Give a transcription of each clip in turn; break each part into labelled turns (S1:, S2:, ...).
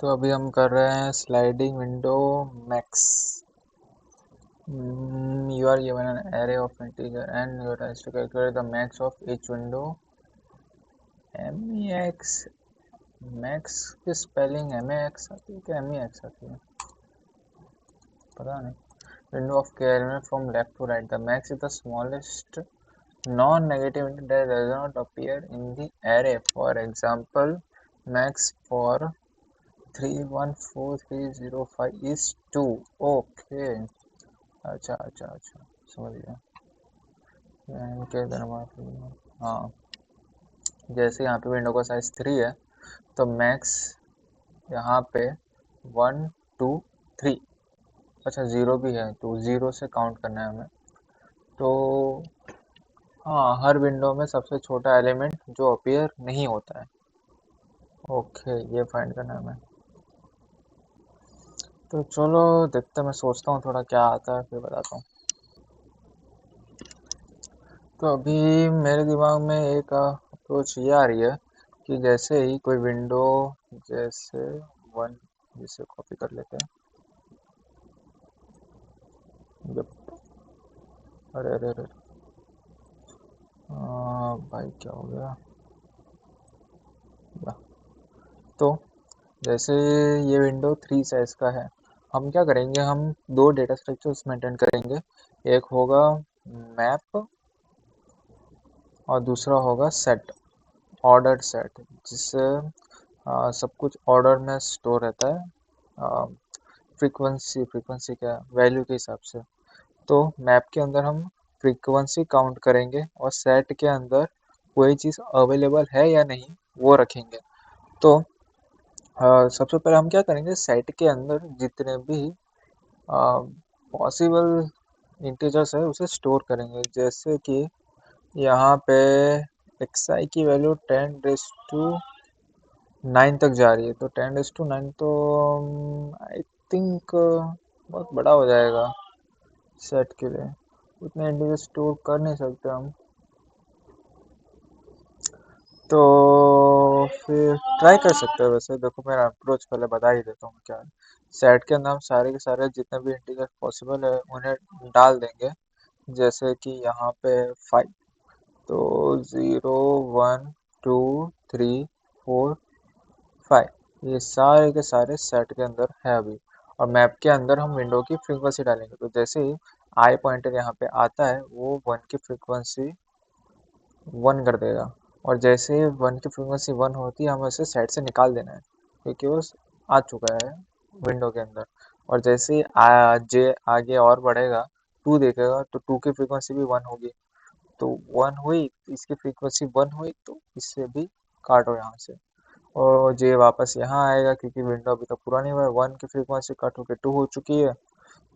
S1: तो अभी हम कर रहे हैं sliding window max. You are given an array of integer and you are asked to calculate the max of each window. MEX max की spelling MEX आती है कि MEX आती है, पता नहीं। विंडो ऑफ के element from left to right, the max is the smallest non-negative integer that does not appear in the array. For example, max for 314305 is 2. Okay. अच्छा अच्छा अच्छा, समझ गया। इनके दरवाजे, हाँ, जैसे यहाँ पे विंडो का साइज 3 है तो मैक्स यहाँ पे 1 2 3, अच्छा 0 भी है तो 0 से काउंट करना है हमें। तो हाँ, हर विंडो में सबसे छोटा एलिमेंट जो अपीयर नहीं होता है। ओके, ये फाइंड करना है हमें। तो चलो देखते हैं, मैं सोचता हूँ थोड़ा क्या आता है फिर बताता हूँ। तो अभी मेरे दिमाग में एक अप्रोच ये आ रही है कि जैसे ही कोई विंडो, जैसे वन, जिसे कॉपी कर लेते हैं। अरे अरे अरे, भाई क्या हो गया। तो जैसे ये विंडो 3 साइज का है, हम क्या करेंगे, हम दो डेटा स्ट्रक्चर्स मेंटेन करेंगे। एक होगा मैप और दूसरा होगा सेट, ऑर्डर्ड सेट, जिससे सब कुछ ऑर्डर में स्टोर रहता है। फ्रीक्वेंसी क्या, वैल्यू के हिसाब से। तो मैप के अंदर हम फ्रीक्वेंसी काउंट करेंगे और सेट के अंदर कोई चीज़ अवेलेबल है या नहीं वो रखेंगे। तो सबसे पहले हम क्या करेंगे, सेट के अंदर जितने भी पॉसिबल इंटीजर्स है उसे स्टोर करेंगे। जैसे कि यहाँ पे xi की वैल्यू 10⁻9 तक जा रही है, तो 10⁻9 तो आई थिंक बहुत बड़ा हो जाएगा सेट के लिए, उतने इंटीजर स्टोर कर नहीं सकते हम। तो फिर ट्राई कर सकते हैं। वैसे देखो, मेरा अप्रोच पहले बता ही देता हूँ क्या है। सेट के अंदर हम सारे के सारे जितने भी इंटीजर पॉसिबल है उन्हें डाल देंगे। जैसे कि यहाँ पे 5, तो 0 1 2 3 4 5, ये सारे के सारे सेट के अंदर है अभी। और मैप के अंदर हम विंडो की फ्रीक्वेंसी डालेंगे, तो जैसे ही आई पॉइंटर यहाँ पे आता है वो 1 की फ्रीक्वेंसी 1 कर देगा। और जैसे ही 1 की फ्रीक्वेंसी 1 होती है हमें उसे सेट से निकाल देना है, क्योंकि वो आ चुका है विंडो के अंदर। और जैसे ही जे आगे और बढ़ेगा, 2 देखेगा तो 2 की फ्रीक्वेंसी भी 1 होगी। तो 1 हुई, इसकी फ्रीक्वेंसी 1 हुई, तो इससे भी काटो यहाँ से। और जे वापस यहाँ आएगा क्योंकि विंडो अभी तक पूरा नहीं हुआ है। 1 की फ्रीक्वेंसी कट होकर 2 हो चुकी है,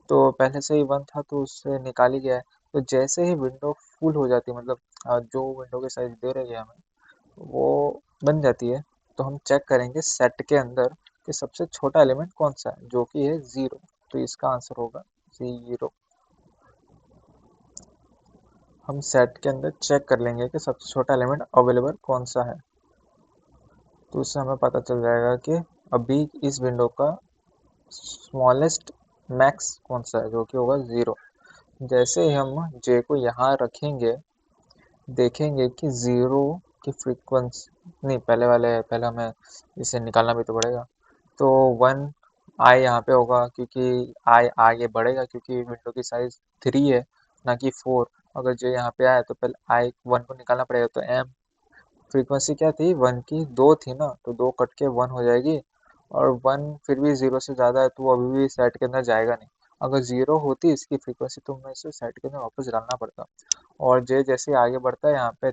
S1: तो पहले से ही 1 था तो उससे निकाल ही गया है। तो जैसे ही विंडो फुल हो जाती है, मतलब जो विंडो की साइज दे रही है हमें वो बन जाती है, तो हम चेक करेंगे सेट के अंदर कि सबसे छोटा एलिमेंट कौन सा है, जो कि है 0। तो इसका आंसर होगा 0। हम सेट के अंदर चेक कर लेंगे कि सबसे छोटा एलिमेंट अवेलेबल कौन सा है, तो उससे हमें पता चल जाएगा कि अभी इस विंडो का स्मॉलेस्ट मैक्स कौन सा है, जो कि होगा 0। जैसे ही हम जे को यहाँ रखेंगे, देखेंगे कि 0 की फ्रीक्वेंसी नहीं, पहले हमें इसे निकालना भी तो पड़ेगा। तो 1 आई यहाँ पे होगा, क्योंकि आई आगे बढ़ेगा क्योंकि विंडो की साइज 3 है ना कि 4। अगर जो यहाँ पे आया तो पहले आई 1 को निकालना पड़ेगा। तो एम फ्रीक्वेंसी क्या थी, 1 की 2 थी ना, तो 2 कट के 1 हो जाएगी। और 1 फिर भी 0 से ज़्यादा है तो वो अभी भी सेट के अंदर जाएगा नहीं। अगर 0 होती इसकी फ्रीक्वेंसी तो मैं इसे सेट के अंदर वापस डालना पड़ता। और जे जैसे आगे बढ़ता है यहाँ पे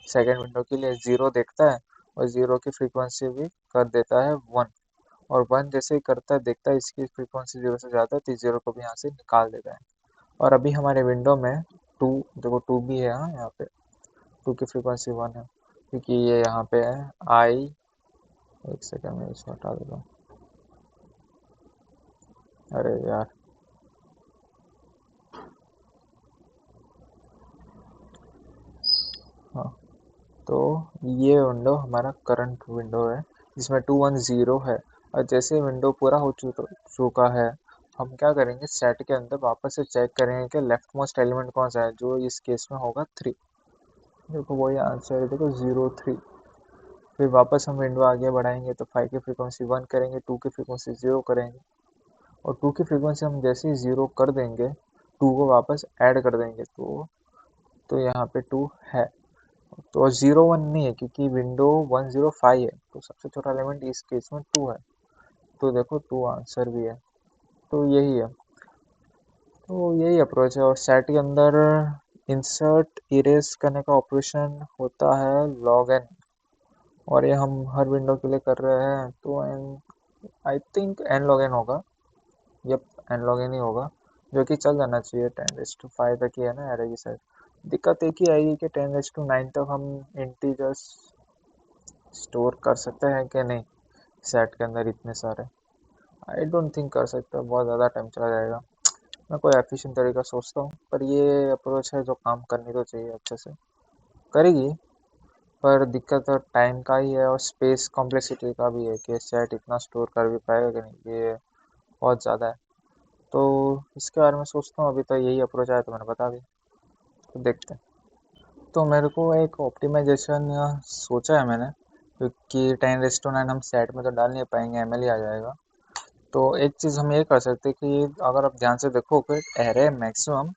S1: सेकेंड विंडो के लिए 0 देखता है और 0 की फ्रीक्वेंसी भी कर देता है 1। और 1 जैसे ही करता है, देखता है इसकी फ्रीक्वेंसी 0 से ज़्यादा है तो 0 को भी यहाँ से निकाल देता है। और अभी हमारे विंडो में 2, देखो 2 भी है, हाँ यहाँ पे 2 की फ्रीक्वेंसी 1 है, क्योंकि ये यहाँ पे है आई। एक सेकंड में इसको हटा देता हूँ। अरे यार, हाँ, तो ये विंडो हमारा करंट विंडो है जिसमें 2 1 0 है। और जैसे विंडो पूरा हो चुका है, हम क्या करेंगे, सेट के अंदर वापस से चेक करेंगे कि लेफ्ट मोस्ट एलिमेंट कौन सा है, जो इस केस में होगा 3। देखो वही आंसर है, देखो 0 3। फिर वापस हम विंडो आगे बढ़ाएंगे तो 5 की फ्रीक्वेंसी 1 करेंगे, 2 की फ्रीक्वेंसी 0 करेंगे, और 2 की फ्रीक्वेंसी हम जैसे ही 0 कर देंगे, 2 को वापस ऐड कर देंगे, तो यहाँ पे 2 है। तो 0 1 नहीं है क्योंकि विंडो 105 है, तो सबसे छोटा एलिमेंट इस केस में 2 है। तो देखो 2 आंसर भी है। तो यही है, तो यही अप्रोच है। और सेट के अंदर इंसर्ट इरेज करने का ऑपरेशन होता है लॉग एन, और ये हम हर विंडो के लिए कर रहे हैं, तो N, I think N log N होगा। यप, एन लॉग एन ही होगा, जो कि चल जाना चाहिए। 10⁵ तक ही है ना एरे की साइज। दिक्कत एक ही आएगी कि 10⁹ तक हम इंटीजर्स स्टोर कर सकते हैं कि नहीं सेट के अंदर इतने सारे। आई डोंट थिंक कर सकते, बहुत ज़्यादा टाइम चला जाएगा। मैं कोई एफिशिएंट तरीका सोचता हूँ, पर ये अप्रोच है जो काम करनी तो चाहिए अच्छे से, करेगी। पर दिक्कत तो टाइम का ही है और स्पेस कॉम्प्लेक्सिटी का भी है कि सेट इतना स्टोर कर भी पाएगा कि नहीं, ये बहुत ज़्यादा है। तो इसके बारे में सोचता हूँ, अभी तो यही अप्रोच आया तो मैंने बता दी, तो देखते हैं। तो मेरे को एक ऑप्टिमाइजेशन सोचा है मैंने, क्योंकि 10⁹ हम सेट में तो डाल नहीं पाएंगे, एम ही आ जाएगा। तो एक चीज़ हम ये कर सकते हैं कि अगर आप ध्यान से देखो कि एरे मैक्सिमम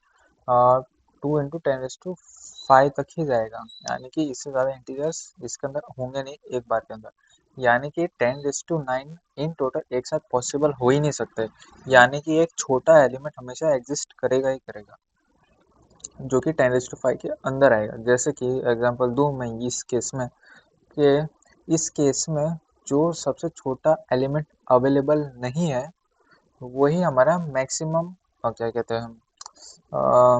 S1: 2 × 10⁵ तक ही जाएगा, यानी कि इससे ज़्यादा इंटीजर्स इसके अंदर होंगे नहीं एक बार के अंदर। यानी कि 10⁹ इन टोटल एक साथ पॉसिबल हो ही नहीं सकते, यानी कि एक छोटा एलिमेंट हमेशा एग्जिस्ट करेगा ही करेगा, जो कि 10⁵ के अंदर आएगा। जैसे कि एग्जांपल दूं मैं इस केस में, कि इस केस में जो सबसे छोटा एलिमेंट अवेलेबल नहीं है, वही हमारा मैक्सिमम, और क्या कहते हैं हम,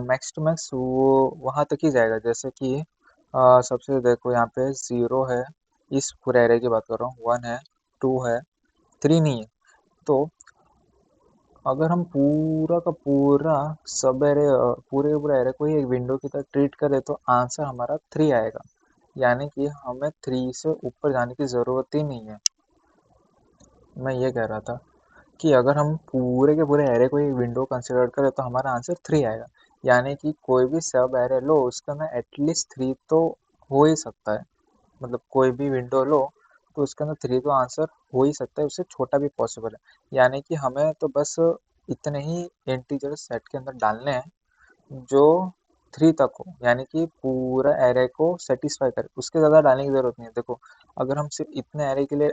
S1: मैक्स टू मैक्स वो वहाँ तक ही जाएगा। जैसे कि सबसे देखो यहाँ पे 0 है, इस पूरे एरे की बात कर रहा हूँ, 1 है, 2 है, 3 नहीं है। तो अगर हम पूरा का पूरा सब एरे, पूरे के पूरे एरे को ही एक विंडो की तरह ट्रीट करें, तो आंसर हमारा 3 आएगा। यानी कि हमें 3 से ऊपर जाने की ज़रूरत ही नहीं है। मैं ये कह रहा था कि अगर हम पूरे के पूरे एरे को ही विंडो कंसिडर करें तो हमारा आंसर 3 आएगा। यानी कि कोई भी सब एरे लो, उसके अंदर एटलीस्ट 3 तो हो ही सकता है। मतलब कोई भी विंडो लो तो उसके अंदर 3 तो आंसर हो ही सकता है, उससे छोटा भी पॉसिबल है। यानी कि हमें तो बस इतने ही इंटीजर सेट के अंदर डालने हैं जो 3 तक हो, यानी कि पूरा एरे को सेटिस्फाई करे, उसके ज़्यादा डालने की ज़रूरत नहीं है। देखो अगर हम सिर्फ इतने एरे के लिए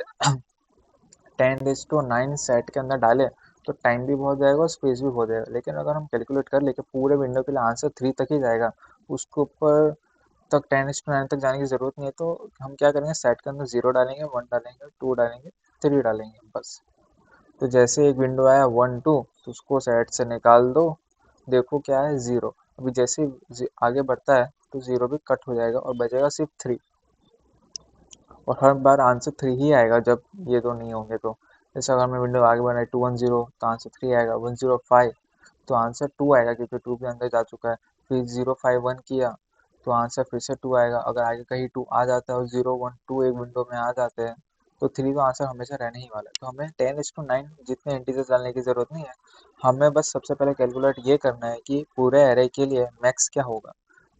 S1: 10⁹ सेट के अंदर डालें तो टाइम भी बहुत जाएगा और स्पेस भी बहुत जाएगा। लेकिन अगर हम कैलकुलेट कर ले कि पूरे विंडो के लिए आंसर 3 तक ही जाएगा, उसके ऊपर तक 10⁹ तक जाने की ज़रूरत नहीं है, तो हम क्या करेंगे, सेट के अंदर 0 डालेंगे, 1 डालेंगे, 2 डालेंगे, 3 डालेंगे बस। तो जैसे एक विंडो आया 1 2, तो उसको सेट से निकाल दो, देखो क्या है 0। अभी जैसे ही आगे बढ़ता है तो 0 भी कट हो जाएगा और बचेगा सिर्फ 3। और हर बार आंसर 3 ही आएगा जब ये दो नहीं होंगे तो। जैसे अगर मैं विंडो आगे बढ़ाई 2 1 0, तो आंसर 3 आएगा। 1 0 5 तो आंसर 2 आएगा क्योंकि 2 भी अंदर जा चुका है। फिर 0 5 1 किया तो आंसर फिर से 2 आएगा। अगर आगे कहीं 2 आ जाता है और 0 1 2 एक विंडो में आ जाते हैं, तो 3 तो आंसर हमेशा रहने ही वाला है। तो हमें 10⁹ जितने इंटीजर्स डालने की ज़रूरत नहीं है। हमें बस सबसे पहले कैलकुलेट ये करना है कि पूरे एरे के लिए मैक्स क्या होगा,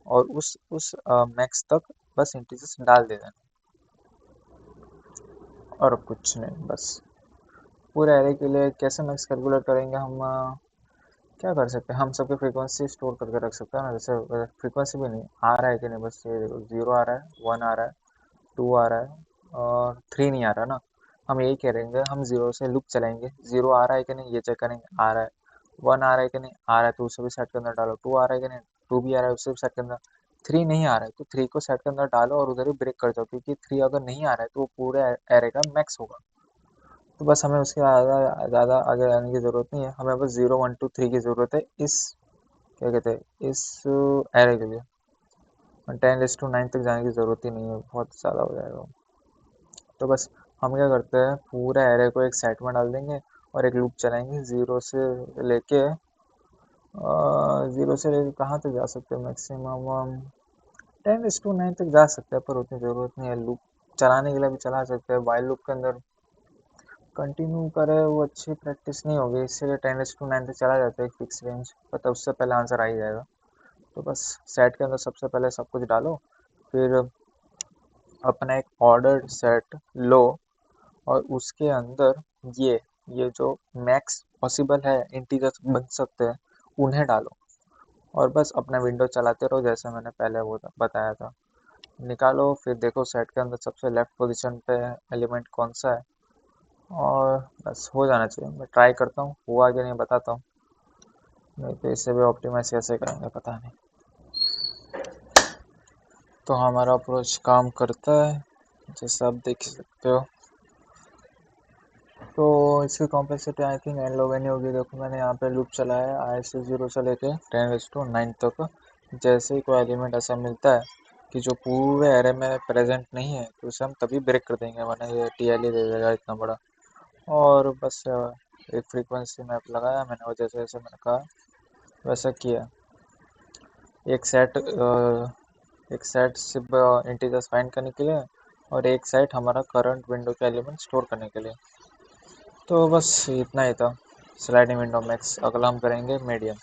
S1: और उस मैक्स तक बस इंटीजर्स डाल दे देना, और कुछ नहीं। बस पूरे एरे के लिए कैसे मैक्स कैलकुलेट करेंगे हम, क्या कर सकते हैं, हम सबके फ्रीक्वेंसी स्टोर करके रख सकते हैं ना। जैसे फ्रीक्वेंसी भी नहीं आ रहा है कि नहीं, बस ये देखो 0 आ रहा है, 1 आ रहा है, 2 आ रहा है और 3 नहीं आ रहा ना। हम यही करेंगे, हम 0 से लूप चलाएंगे, 0 आ रहा है कि नहीं ये चेक करेंगे, आ रहा है। 1 आ रहा है कि नहीं, आ रहा है, तो उसे भी सेट के अंदर डालो। 2 आ रहा है कि नहीं, 2 भी आ रहा है, उसे भी सेट के अंदर। 3 नहीं आ रहा है तो 3 को सेट के अंदर डालो और उधर ही ब्रेक कर जाओ, क्योंकि 3 अगर नहीं आ रहा है तो वो पूरे एरे का मैक्स होगा। तो बस हमें उसके ज़्यादा आगे जाने की ज़रूरत नहीं है, हमें बस 0 1 2 3 की ज़रूरत है इस, क्या कहते हैं, इस एरे के लिए। 10⁹ तक जाने की ज़रूरत ही नहीं है, बहुत ज़्यादा हो जाएगा। तो बस हम क्या करते हैं, पूरा एरे को एक सेट में डाल देंगे और एक लूप चलाएंगे, लेके 0 से लेके कहाँ तक जा सकते हैं, मैक्सिमम 10⁹ तक जा सकते हैं, पर उतनी ज़रूरत नहीं है। लूप चलाने के लिए भी चला सकते हैं, वाइल लूप के अंदर कंटिन्यू करे वो अच्छी प्रैक्टिस नहीं होगी, इसीलिए 10:9 पे चला जाता है एक फिक्स रेंज, पता उससे पहले आंसर आ ही जाएगा। तो बस सेट के अंदर सबसे पहले सब कुछ डालो, फिर अपना एक ऑर्डर्ड सेट लो, और उसके अंदर ये ये जो मैक्स पॉसिबल है इंटीजर्स बन सकते हैं उन्हें डालो, और बस अपना विंडो चलाते रहो जैसे मैंने पहले वो बताया था। निकालो, फिर देखो सेट के अंदर सबसे लेफ्ट पोजीशन पे एलिमेंट कौन सा है, और बस हो जाना चाहिए। मैं ट्राई करता हूँ, हुआ कि नहीं बताता हूँ, नहीं तो इससे भी ऑप्टिमाइज कैसे करेंगे पता नहीं। तो हमारा अप्रोच काम करता है जैसा आप देख सकते हो। तो इसकी कॉम्प्लेक्सिटी आई थिंक एन लोग नहीं होगी। देखो मैंने यहाँ पे लूप चलाया है आई से 0 से लेके 10⁻9 तक। जैसे ही कोई एलिमेंट ऐसा मिलता है कि जो पूरे एरे में प्रेजेंट नहीं है तो उसे हम तभी ब्रेक कर देंगे, वरना ये टीएल ही दे देगा इतना बड़ा। और बस एक फ्रीक्वेंसी मैप लगाया मैंने, और जैसे जैसे मैंने कहा वैसा किया। एक सेट एक सेट सिर्फ इंटीजर्स फाइंड करने के लिए, और एक सेट हमारा करंट विंडो के एलिमेंट स्टोर करने के लिए। तो बस इतना ही था स्लाइडिंग विंडो मैक्स। अगला हम करेंगे मीडियम।